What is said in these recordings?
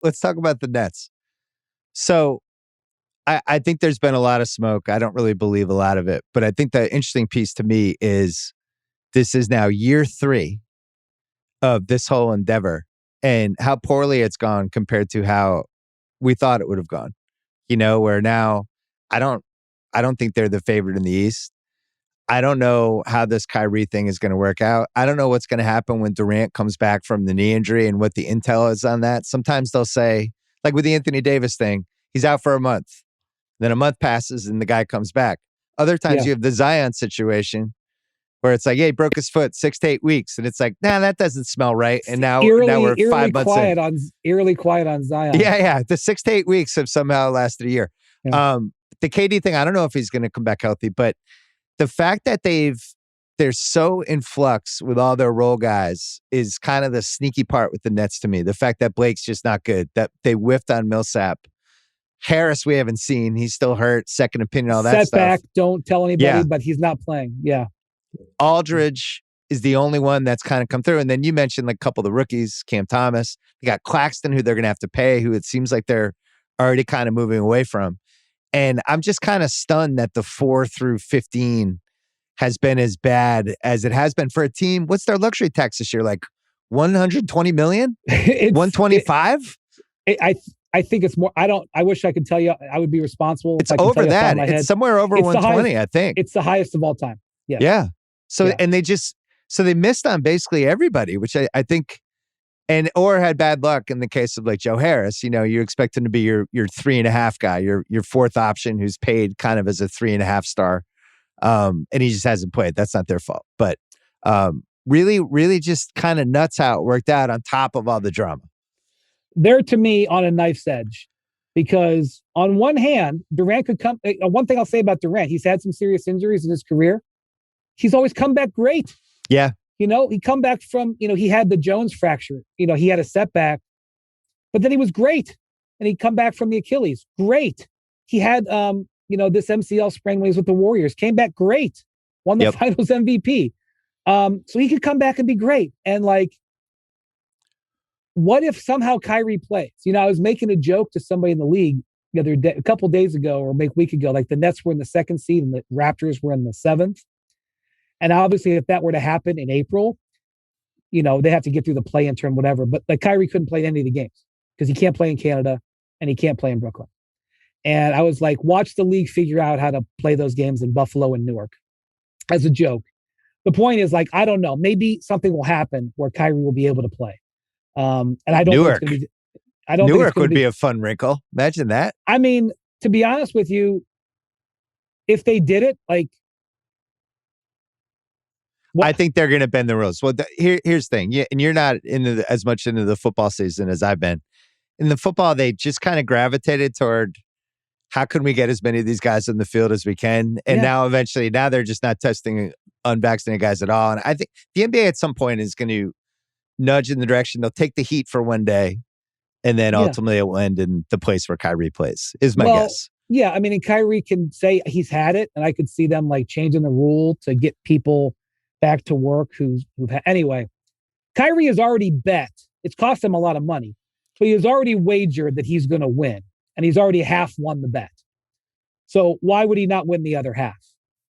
let's talk about the Nets. So I think there's been a lot of smoke. I don't really believe a lot of it, but I think the interesting piece to me is this is now year 3 of this whole endeavor and how poorly it's gone compared to how we thought it would have gone. Where now I don't think they're the favorite in the East. I don't know how this Kyrie thing is going to work out. I don't know what's going to happen when Durant comes back from the knee injury and what the intel is on that. Sometimes they'll say, like with the Anthony Davis thing, he's out for a month. Then a month passes and the guy comes back. Other times you have the Zion situation where it's like, hey, he broke his foot 6 to 8 weeks. And it's like, that doesn't smell right. And now we're 5 months in. Eerily quiet on Zion. Yeah. The 6 to 8 weeks have somehow lasted a year. Yeah. The KD thing, I don't know if he's going to come back healthy, but the fact that they're so in flux with all their role guys is kind of the sneaky part with the Nets to me. The fact that Blake's just not good, that they whiffed on Millsap. Harris, we haven't seen. He's still hurt. Second opinion, all that Setback, stuff. Don't tell anybody, but he's not playing. Yeah. Aldridge is the only one that's kind of come through. And then you mentioned like a couple of the rookies, Cam Thomas. They got Claxton, who they're going to have to pay, who it seems like they're already kind of moving away from. And I'm just kind of stunned that the 4 through 15 has been as bad as it has been for a team. What's their luxury tax this year? Like 120 million? 125? I think it's more. I wish I could tell you I would be responsible. It's over that. It's somewhere over 120, I think. It's the highest of all time. Yeah. Yeah. So, and they missed on basically everybody, which I think, or had bad luck in the case of like Joe Harris. You expect him to be your 3.5 guy, your fourth option who's paid kind of as a 3.5 star. And he just hasn't played. That's not their fault. But really, really just kind of nuts how it worked out on top of all the drama. They're, to me, on a knife's edge because on one hand, Durant could come. One thing I'll say about Durant, he's had some serious injuries in his career. He's always come back great. Yeah. He come back from, he had the Jones fracture. He had a setback, but then he was great. And he'd come back from the Achilles. Great. He had, this MCL sprain when he was with the Warriors. Came back great. Won the Finals MVP. So he could come back and be great. And what if somehow Kyrie plays? I was making a joke to somebody in the league the other day, a couple of days ago or a week ago, like the Nets were in the 2nd seed and the Raptors were in the 7th. And obviously, if that were to happen in April, they have to get through the play-in term, whatever. But Kyrie couldn't play in any of the games because he can't play in Canada and he can't play in Brooklyn. And I was like, watch the league figure out how to play those games in Buffalo and Newark as a joke. The point is, I don't know. Maybe something will happen where Kyrie will be able to play. And I don't Newark. think it's going to be. Newark would be a fun wrinkle. Imagine that. I mean, to be honest with you, if they did it, I think they're going to bend the rules. Well, here's the thing. And you're not as much into the football season as I've been. In the football, they just kind of gravitated toward how can we get as many of these guys in the field as we can? And now they're just not testing unvaccinated guys at all. And I think the NBA at some point is going to nudge in the direction. They'll take the heat for one day and then ultimately it will end in the place where Kyrie plays, is my guess. Yeah. I mean, and Kyrie can say he's had it, and I could see them changing the rule to get people back to work anyway. Kyrie has already bet. It's cost him a lot of money, but he has already wagered that he's going to win, and he's already half won the bet. So why would he not win the other half?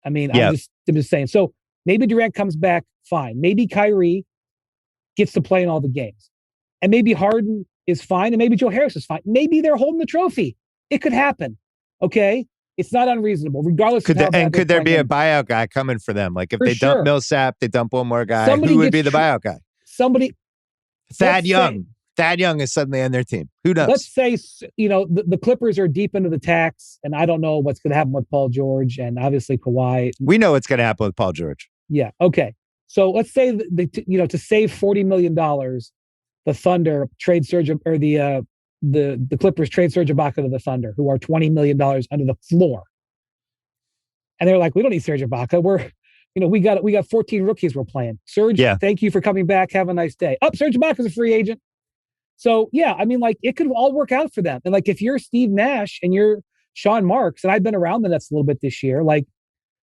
I mean, I'm just saying. So maybe Durant comes back fine. Maybe Kyrie gets to play in all the games, and maybe Harden is fine, and maybe Joe Harris is fine. Maybe they're holding the trophy. It could happen. Okay. It's not unreasonable, regardless of how bad could there be a buyout guy coming for them? Like if they dump Millsap, they dump one more guy. Who would be the buyout guy? Thad Young. Thad Young is suddenly on their team. Who knows? Let's say, the Clippers are deep into the tax, and I don't know what's going to happen with Paul George and obviously Kawhi. We know what's going to happen with Paul George. Yeah. Okay. So let's say to save $40 million, the Thunder trade Serge, or the Clippers trade Serge Ibaka to the Thunder, who are $20 million under the floor. And they're like, we don't need Serge Ibaka. We got 14 rookies we're playing. Serge, thank you for coming back. Have a nice day. Serge Ibaka's a free agent. So yeah, I mean, it could all work out for them. And if you're Steve Nash and you're Sean Marks, and I've been around the Nets a little bit this year,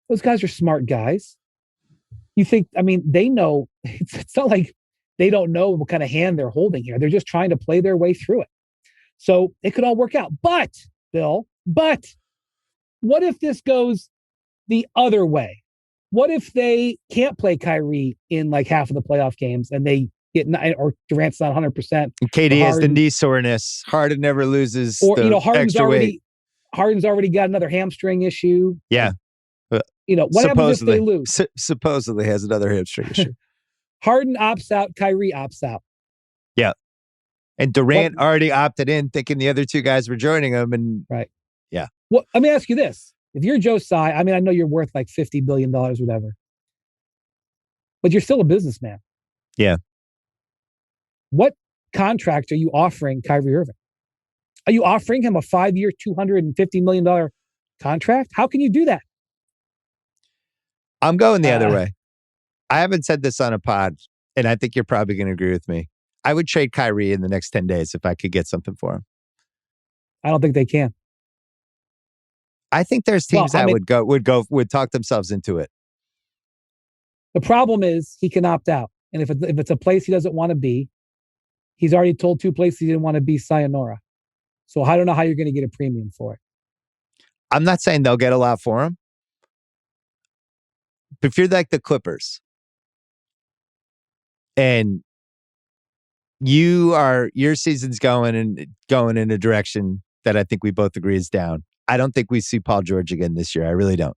those guys are smart guys. You think, they know, it's not like they don't know what kind of hand they're holding here. They're just trying to play their way through it. So it could all work out. But, Bill, what if this goes the other way? What if they can't play Kyrie in like half of the playoff games and they get, or Durant's not 100%? And KD has the knee soreness. Harden never loses or, the Harden's extra weight. Harden's already got another hamstring issue. Yeah. What happens if they lose? Supposedly has another hamstring issue. Harden opts out, Kyrie opts out. Yeah. And Durant already opted in thinking the other two guys were joining him. And right. Yeah. Well, let me ask you this. If you're Joe Tsai, I mean, I know you're worth like $50 billion, whatever, but you're still a businessman. Yeah. What contract are you offering Kyrie Irving? Are you offering him a 5-year, $250 million contract? How can you do that? I'm going the other way. I haven't said this on a pod, and I think you're probably going to agree with me. I would trade Kyrie in the next 10 days if I could get something for him. I don't think they can. I think there's teams would talk themselves into it. The problem is he can opt out. And if it's a place he doesn't want to be, he's already told 2 places he didn't want to be, sayonara. So I don't know how you're going to get a premium for it. I'm not saying they'll get a lot for him. But if you're like the Clippers and your season's going in a direction that I think we both agree is down. I don't think we see Paul George again this year. I really don't.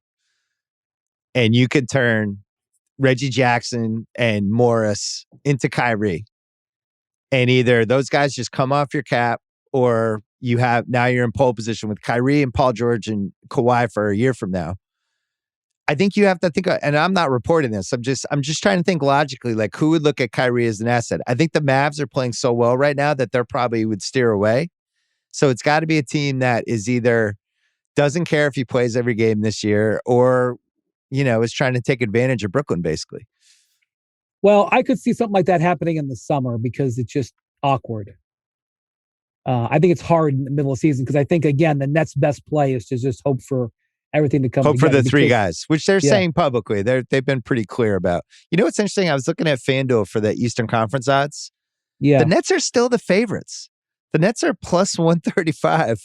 And you could turn Reggie Jackson and Morris into Kyrie. And either those guys just come off your cap, or now you're in pole position with Kyrie and Paul George and Kawhi for a year from now. I think you have to think, and I'm not reporting this. I'm just trying to think logically, like who would look at Kyrie as an asset? I think the Mavs are playing so well right now that they're probably would steer away. So it's got to be a team that is either doesn't care if he plays every game this year, or, is trying to take advantage of Brooklyn, basically. Well, I could see something like that happening in the summer because it's just awkward. I think it's hard in the middle of the season because I think, again, the Nets' best play is to just hope for everything to come together. Hope for the 3 guys, which they're saying publicly. They've been pretty clear about. You know what's interesting? I was looking at FanDuel for the Eastern Conference odds. Yeah. The Nets are still the favorites. The Nets are plus 135.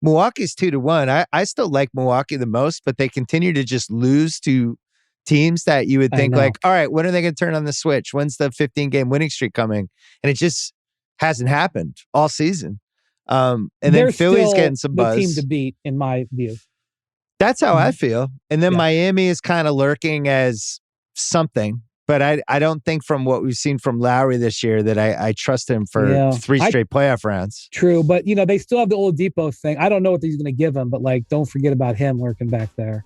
Milwaukee's 2-1. I still like Milwaukee the most, but they continue to just lose to teams that you would think like, all right, when are they going to turn on the switch? When's the 15-game winning streak coming? And it just hasn't happened all season. And then Philly's getting some buzz. The team to beat, in my view. That's how I feel. And then Miami is kind of lurking as something. But I don't think from what we've seen from Lowry this year that I trust him for 3 straight playoff rounds. True, but they still have the Oladipo thing. I don't know what he's going to give him, but don't forget about him lurking back there.